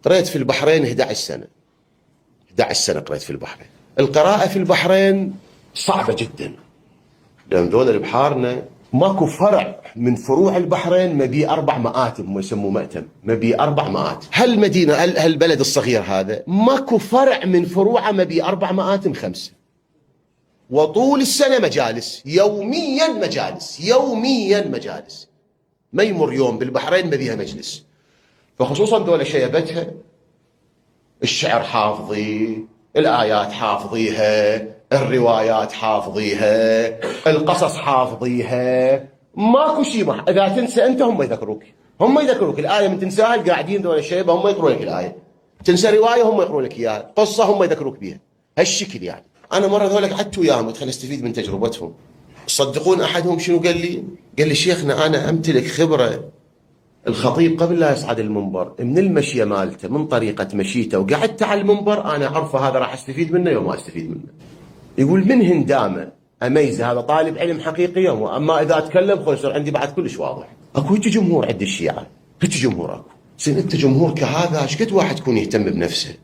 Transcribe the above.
قريت في البحرين 11 سنة. 11 سنة قريت في البحرين. القراءة في البحرين صعبة جدا، لأن ذول البحارنا ماكو فرع من فروع البحرين ما بيه 4 مآتم، هم يسموه مأتم، ما بيه 4 مآتم. هالمدينة هالبلد الصغير هذا ماكو فرع من فروعه ما بيه 4 مآتم 5. وطول السنة مجالس، يوميا مجالس، يوميا مجالس، ما يمر يوم بالبحرين ما بيها مجلس. فخصوصا دولة شيبتها الشعر حافظي، الآيات حافظيها، الروايات حافظيها، القصص حافظيها، ماكو شيء إذا تنسى أنت هم يذكروك، هم يذكروك الآية من تنساها. القاعدين دول الشيبة هم يقرون لك الآية، تنسى رواية هم يقرون لك إياها، قصة هم يذكروك بيها، هالشكل يعني. أنا مرة ذولك قعدت وياهم قلت خليني أستفيد من تجربتهم. تصدقون أحدهم شنو قال لي؟ قال لي شيخنا أنا أمتلك خبرة الخطيب قبل لا يصعد المنبر من المشية مالته، من طريقة مشيته، وقعدت على المنبر أنا أعرفه هذا راح أستفيد منه يوم ما أستفيد منه. يقول من هندامه أميزه هذا طالب علم حقيقي، أما إذا أتكلم خلاص يصير عندي بعد كلش واضح. أكو هيك جمهور عند الشيعة، هيك جمهور أكو. زين أنت جمهور كهذا ايش قد واحد يكون يهتم بنفسه؟